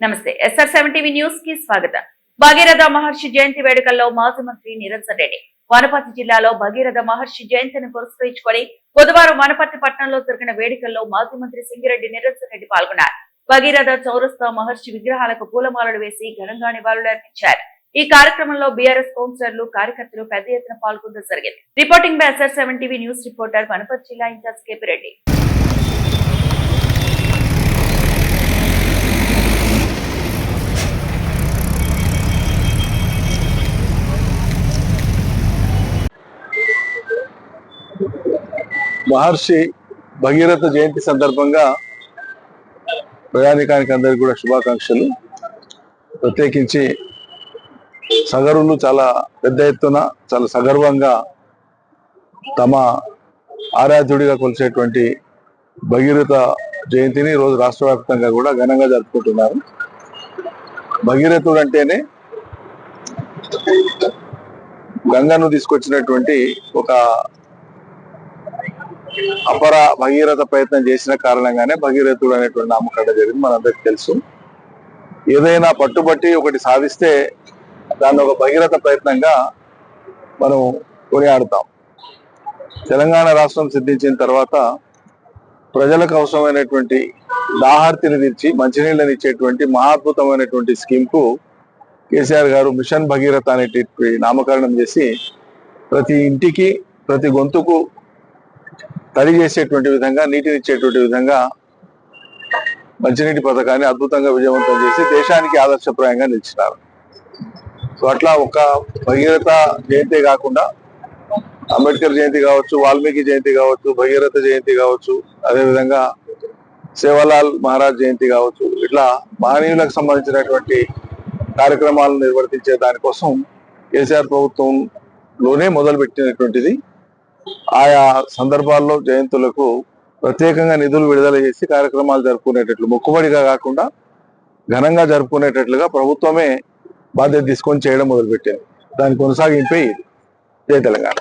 నమస్తే SR7 TV news కి స్వాగతం. భగీరథ మహర్షి జయంతి వేడుకల్లో మాజీ మంత్రి నిరంజన్ రెడ్డి వనపర్తి జిల్లాలో భగీరథ మహర్షి జయంతిని పురస్కరించుకొని బుధవారం వనపర్తి పట్టణంలో జరిగిన వేడుకల్లో మాజీ మంత్రి సింగిరెడ్డి నిరంజన్ రెడ్డి పాల్గొన్నారు. భగీరథ చౌరస్తా మహర్షి విగ్రహాలకు పూలమాలలు వేసి ఘనంగా నివాళులర్పించారు. ఈ కార్యక్రమంలో బీఆర్ఎస్ కౌన్సిలర్లు కార్యకర్తలు పెద్ద ఎత్తున పాల్గొనడం జరిగింది. Reporting by SR7 TV news reporter Wanaparthy జిల్లా ఇన్ఛార్జ్ KP రెడ్డి. మహర్షి భగీరథ జయంతి సందర్భంగా ప్రయాణికానికి అందరికీ కూడా శుభాకాంక్షలు. ప్రత్యేకించి సగరులు చాలా పెద్ద ఎత్తున చాలా సగర్వంగా తమ ఆరాధ్యుడిగా కొలిచేటువంటి భగీరథ జయంతిని రోజు రాష్ట్ర వ్యాప్తంగా కూడా ఘనంగా జరుపుకుంటున్నారు. భగీరథుడు అంటేనే గంగను తీసుకొచ్చినటువంటి ఒక అపర భగీరథ ప్రయత్నం చేసిన కారణంగానే భగీరథుడు అనేటువంటి నామకరణం జరిగింది. మనందరికి తెలుసు. ఏదైనా పట్టుబట్టి ఒకటి సాధిస్తే దాన్ని ఒక భగీరథ ప్రయత్నంగా మనం కొనియాడుతాం. తెలంగాణ రాష్ట్రం సిద్ధించిన తర్వాత ప్రజలకు అవసరమైనటువంటి దాహార్తిని తీర్చి మంచినీళ్ళని ఇచ్చేటువంటి మహాద్భుతమైనటువంటి స్కీమ్ కు కేసీఆర్ గారు మిషన్ భగీరథ అనేటువంటి నామకరణం చేసి ప్రతి ఇంటికి ప్రతి గొంతుకు తడి చేసేటువంటి విధంగా నీటిని ఇచ్చేటువంటి విధంగా మంచినీటి పథకాన్ని అద్భుతంగా విజయవంతం చేసి దేశానికి ఆదర్శప్రాయంగా నిలిచినారు. సో అట్లా ఒక భగీరథ జయంతి కాకుండా అంబేద్కర్ జయంతి కావచ్చు, వాల్మీకి జయంతి కావచ్చు, భగీరథ జయంతి కావచ్చు, అదేవిధంగా సేవలాల్ మహారాజ్ జయంతి కావచ్చు, ఇట్లా మహనీయులకు సంబంధించినటువంటి కార్యక్రమాలను నిర్వర్తించే దానికోసం కేసీఆర్ ప్రభుత్వంలోనే మొదలుపెట్టినటువంటిది. ఆయా సందర్భాల్లో జయంతులకు ప్రత్యేకంగా నిధులు విడుదల చేసి కార్యక్రమాలు జరుపుకునేటట్లు, మొక్కుబడిగా కాకుండా ఘనంగా జరుపుకునేటట్లుగా ప్రభుత్వమే బాధ్యత తీసుకొని చేయడం మొదలుపెట్టింది. దాని కొనసాగింపే ఇది. జై తెలంగాణ.